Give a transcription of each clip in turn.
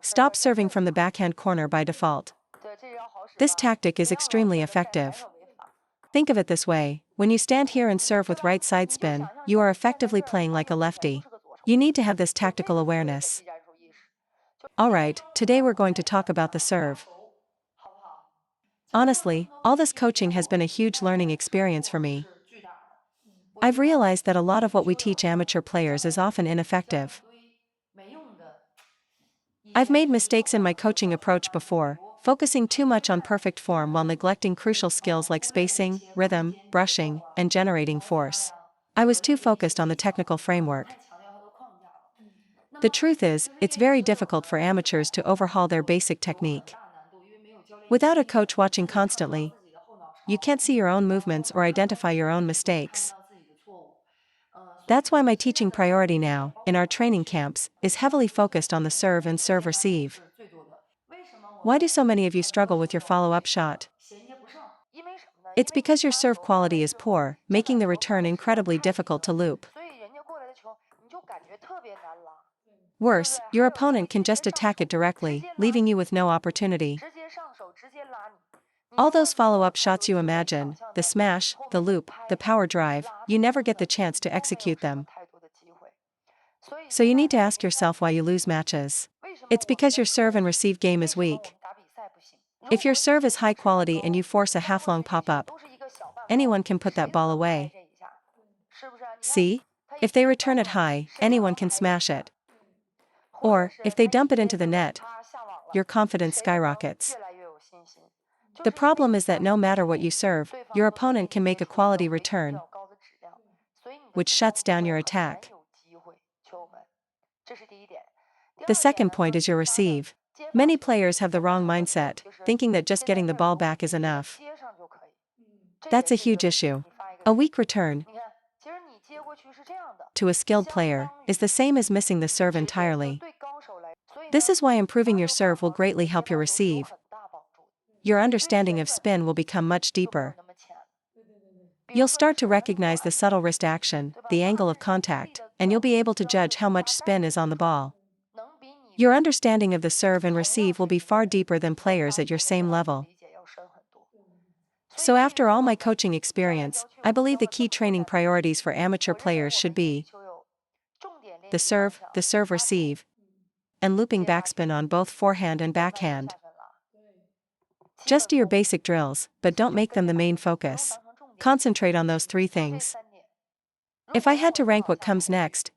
Stop serving from the backhand corner by default. This tactic is extremely effective. Think of it this way: when you stand here and serve with right side spin, you are effectively playing like a lefty. You need to have this tactical awareness. Alright, today we're going to talk about the serve. Honestly, all this coaching has been a huge learning experience for me. I've realized that a lot of what we teach amateur players is often ineffective. I've made mistakes in my coaching approach before, focusing too much on perfect form while neglecting crucial skills like spacing, rhythm, brushing, and generating force. I was too focused on the technical framework. The truth is, it's very difficult for amateurs to overhaul their basic technique. Without a coach watching constantly, you can't see your own movements or identify your own mistakes. That's why my teaching priority now, in our training camps, is heavily focused on the serve and serve receive. Why do so many of you struggle with your follow-up shot? It's because your serve quality is poor, making the return incredibly difficult to loop. Worse, your opponent can just attack it directly, leaving you with no opportunity. All those follow-up shots you imagine, the smash, the loop, the power drive, you never get the chance to execute them. So you need to ask yourself why you lose matches. It's because your serve and receive game is weak. If your serve is high quality and you force a half-long pop-up, anyone can put that ball away. See? If they return it high, anyone can smash it. Or, if they dump it into the net, your confidence skyrockets. The problem is that no matter what you serve, your opponent can make a quality return, which shuts down your attack. The second point is your receive. Many players have the wrong mindset, thinking that just getting the ball back is enough. That's a huge issue. A weak return, to a skilled player, is the same as missing the serve entirely. This is why improving your serve will greatly help your receive. Your understanding of spin will become much deeper. You'll start to recognize the subtle wrist action, the angle of contact, and you'll be able to judge how much spin is on the ball. Your understanding of the serve and receive will be far deeper than players at your same level. So after all my coaching experience, I believe the key training priorities for amateur players should be the serve receive, and looping backspin on both forehand and backhand. Just do your basic drills, but don't make them the main focus. Concentrate on those three things. If I had to rank what comes next,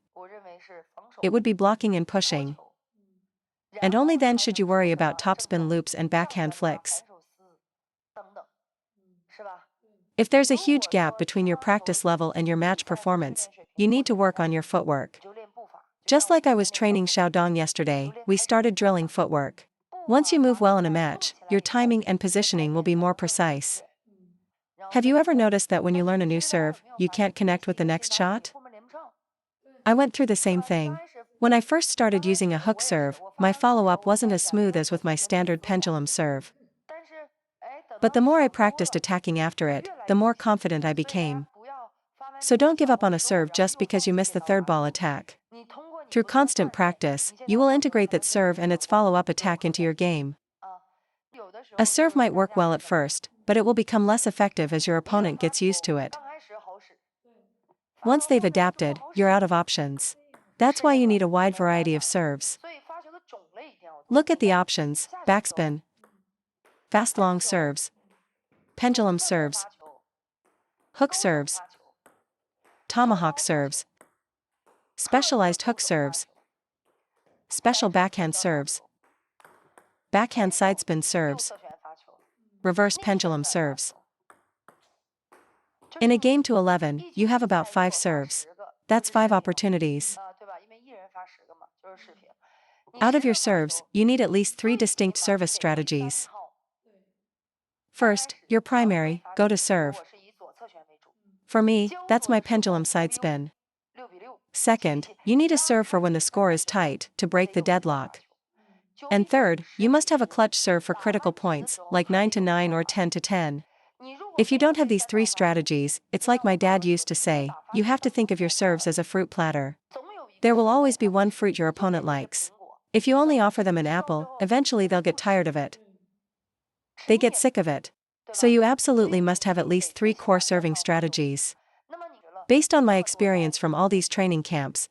it would be blocking and pushing. And only then should you worry about topspin loops and backhand flicks. If there's a huge gap between your practice level and your match performance, you need to work on your footwork. Just like I was training Xiaodong yesterday, we started drilling footwork. Once you move well in a match, your timing and positioning will be more precise. Have you ever noticed that when you learn a new serve, you can't connect with the next shot? I went through the same thing. When I first started using a hook serve, my follow-up wasn't as smooth as with my standard pendulum serve. But the more I practiced attacking after it, the more confident I became. So don't give up on a serve just because you missed the third ball attack. Through constant practice, you will integrate that serve and its follow-up attack into your game. A serve might work well at first, but it will become less effective as your opponent gets used to it. Once they've adapted, you're out of options. That's why you need a wide variety of serves. Look at the options: backspin, fast long serves, pendulum serves, hook serves, tomahawk serves, specialized hook serves, special backhand serves, backhand sidespin serves, reverse pendulum serves. In a game to 11, you have about 5 serves. That's 5 opportunities. Out of your serves, you need at least 3 distinct service strategies. First, your primary, go to serve. For me, that's my pendulum side spin. Second, you need a serve for when the score is tight, to break the deadlock. And third, you must have a clutch serve for critical points, like 9-9 or 10-10. If you don't have these 3 strategies, it's like my dad used to say, you have to think of your serves as a fruit platter. There will always be one fruit your opponent likes. If you only offer them an apple, eventually they'll get tired of it. They get sick of it. So you absolutely must have at least 3 core serving strategies. Based on my experience from all these training camps,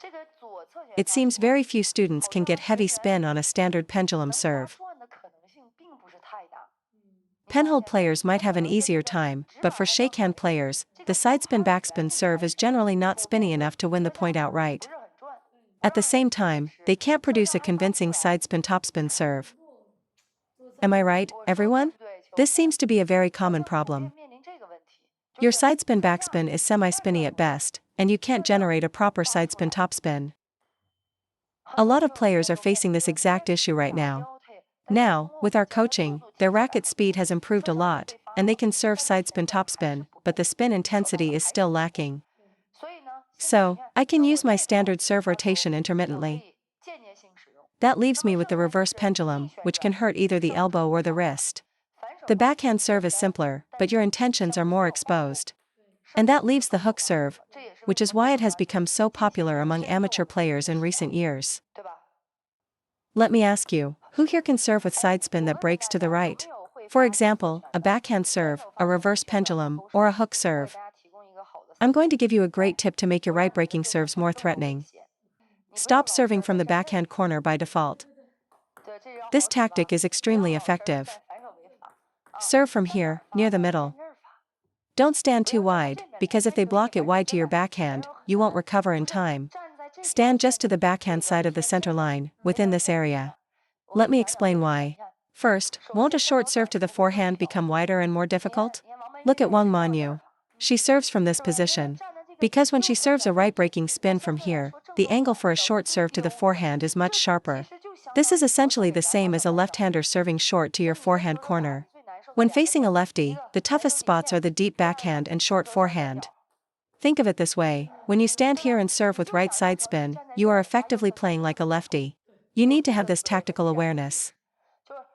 it seems very few students can get heavy spin on a standard pendulum serve. Penhold players might have an easier time, but for shakehand players, the sidespin backspin serve is generally not spinny enough to win the point outright. At the same time, they can't produce a convincing sidespin topspin serve. Am I right, everyone? This seems to be a very common problem. Your sidespin backspin is semi-spinny at best, and you can't generate a proper sidespin topspin. A lot of players are facing this exact issue right now. Now, with our coaching, their racket speed has improved a lot, and they can serve sidespin topspin, but the spin intensity is still lacking. So, I can use my standard serve rotation intermittently. That leaves me with the reverse pendulum, which can hurt either the elbow or the wrist. The backhand serve is simpler, but your intentions are more exposed. And that leaves the hook serve, which is why it has become so popular among amateur players in recent years. Let me ask you, who here can serve with sidespin that breaks to the right? For example, a backhand serve, a reverse pendulum, or a hook serve. I'm going to give you a great tip to make your right breaking serves more threatening. Stop serving from the backhand corner by default. This tactic is extremely effective. Serve from here, near the middle. Don't stand too wide, because if they block it wide to your backhand, you won't recover in time. Stand just to the backhand side of the center line, within this area. Let me explain why. First, won't a short serve to the forehand become wider and more difficult? Look at Wang Manyu. She serves from this position. Because when she serves a right breaking spin from here, the angle for a short serve to the forehand is much sharper. This is essentially the same as a left-hander serving short to your forehand corner. When facing a lefty, the toughest spots are the deep backhand and short forehand. Think of it this way, when you stand here and serve with right side spin, you are effectively playing like a lefty. You need to have this tactical awareness.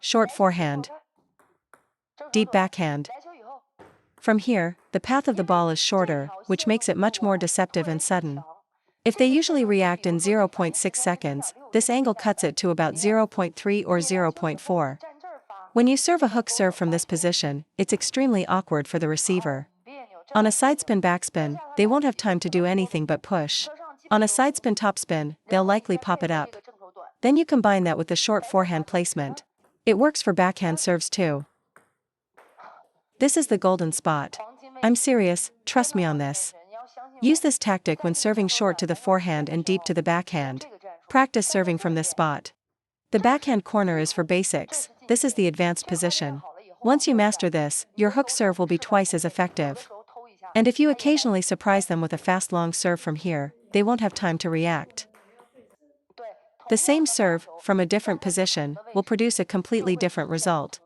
Short forehand. Deep backhand. From here, the path of the ball is shorter, which makes it much more deceptive and sudden. If they usually react in 0.6 seconds, this angle cuts it to about 0.3 or 0.4. When you serve a hook serve from this position, it's extremely awkward for the receiver. On a sidespin backspin, they won't have time to do anything but push. On a sidespin topspin, they'll likely pop it up. Then you combine that with the short forehand placement. It works for backhand serves too. This is the golden spot. I'm serious, trust me on this. Use this tactic when serving short to the forehand and deep to the backhand. Practice serving from this spot. The backhand corner is for basics, this is the advanced position. Once you master this, your hook serve will be twice as effective. And if you occasionally surprise them with a fast long serve from here, they won't have time to react. The same serve, from a different position, will produce a completely different result.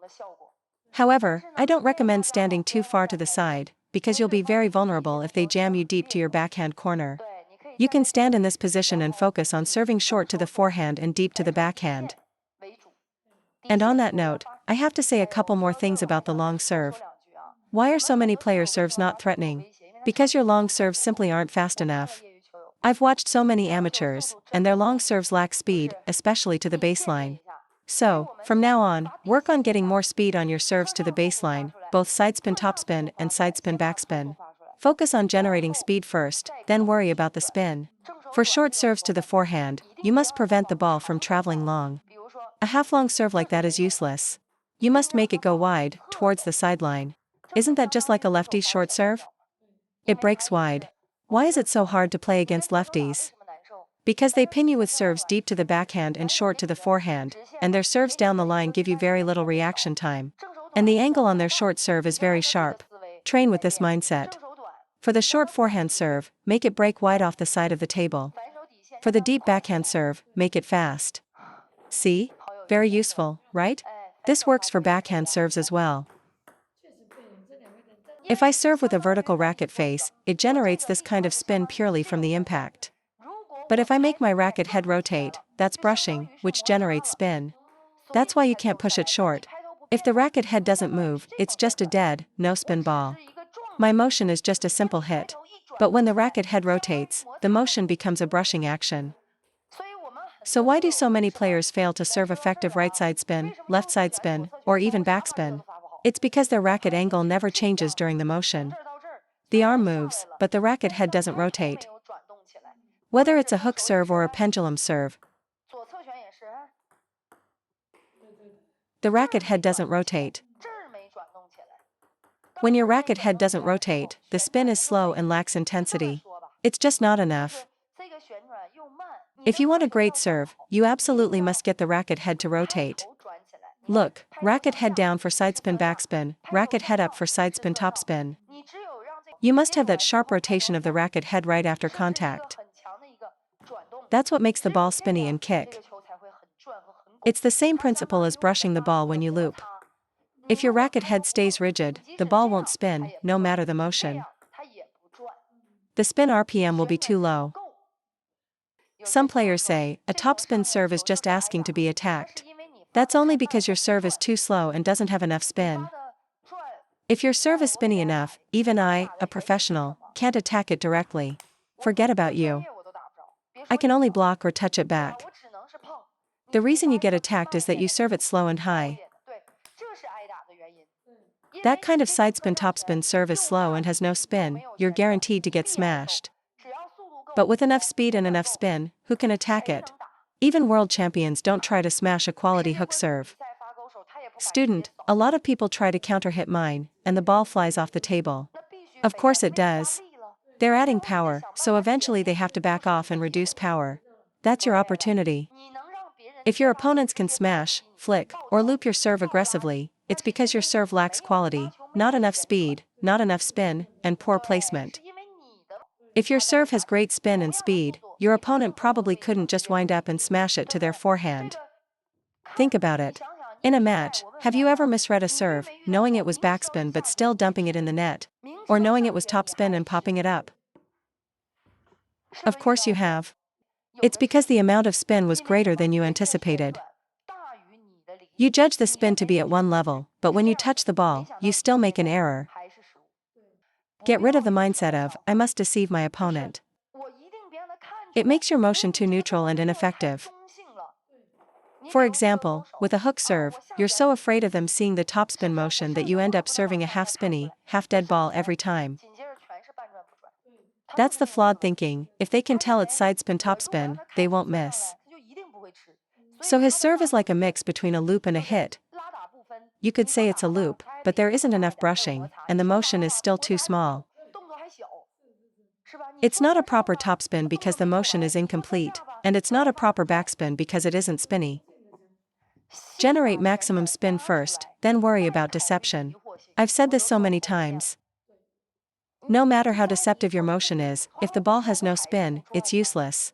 However, I don't recommend standing too far to the side, because you'll be very vulnerable if they jam you deep to your backhand corner. You can stand in this position and focus on serving short to the forehand and deep to the backhand. And on that note, I have to say a couple more things about the long serve. Why are so many player serves not threatening? Because your long serves simply aren't fast enough. I've watched so many amateurs, and their long serves lack speed, especially to the baseline. So, from now on, work on getting more speed on your serves to the baseline, both sidespin topspin and sidespin backspin. Focus on generating speed first, then worry about the spin. For short serves to the forehand, you must prevent the ball from traveling long. A half-long serve like that is useless. You must make it go wide, towards the sideline. Isn't that just like a lefty's short serve? It breaks wide. Why is it so hard to play against lefties? Because they pin you with serves deep to the backhand and short to the forehand, and their serves down the line give you very little reaction time. And the angle on their short serve is very sharp. Train with this mindset. For the short forehand serve, make it break wide off the side of the table. For the deep backhand serve, make it fast. See? Very useful, right? This works for backhand serves as well. If I serve with a vertical racket face, it generates this kind of spin purely from the impact. But if I make my racket head rotate, that's brushing, which generates spin. That's why you can't push it short. If the racket head doesn't move, it's just a dead, no spin ball. My motion is just a simple hit. But when the racket head rotates, the motion becomes a brushing action. So why do so many players fail to serve effective right side spin, left side spin, or even backspin? It's because their racket angle never changes during the motion. The arm moves, but the racket head doesn't rotate. Whether it's a hook serve or a pendulum serve, the racket head doesn't rotate. When your racket head doesn't rotate, the spin is slow and lacks intensity. It's just not enough. If you want a great serve, you absolutely must get the racket head to rotate. Look, racket head down for side spin backspin, racket head up for side spin topspin. You must have that sharp rotation of the racket head right after contact. That's what makes the ball spinny and kick. It's the same principle as brushing the ball when you loop. If your racket head stays rigid, the ball won't spin, no matter the motion. The spin RPM will be too low. Some players say, a topspin serve is just asking to be attacked. That's only because your serve is too slow and doesn't have enough spin. If your serve is spinny enough, even I, a professional, can't attack it directly. Forget about you. I can only block or touch it back. The reason you get attacked is that you serve it slow and high. That kind of side spin topspin serve is slow and has no spin, you're guaranteed to get smashed. But with enough speed and enough spin, who can attack it? Even world champions don't try to smash a quality hook serve. Student, a lot of people try to counter-hit mine, and the ball flies off the table. Of course it does. They're adding power, so eventually they have to back off and reduce power. That's your opportunity. If your opponents can smash, flick, or loop your serve aggressively, it's because your serve lacks quality, not enough speed, not enough spin, and poor placement. If your serve has great spin and speed, your opponent probably couldn't just wind up and smash it to their forehand. Think about it. In a match, have you ever misread a serve, knowing it was backspin but still dumping it in the net? Or knowing it was topspin and popping it up? Of course you have. It's because the amount of spin was greater than you anticipated. You judge the spin to be at one level, but when you touch the ball, you still make an error. Get rid of the mindset of, I must deceive my opponent. It makes your motion too neutral and ineffective. For example, with a hook serve, you're so afraid of them seeing the topspin motion that you end up serving a half-spinny, half-dead ball every time. That's the flawed thinking. If they can tell it's side spin topspin, they won't miss. So his serve is like a mix between a loop and a hit. You could say it's a loop, but there isn't enough brushing, and the motion is still too small. It's not a proper topspin because the motion is incomplete, and it's not a proper backspin because it isn't spinny. Generate maximum spin first, then worry about deception. I've said this so many times. No matter how deceptive your motion is, if the ball has no spin, it's useless.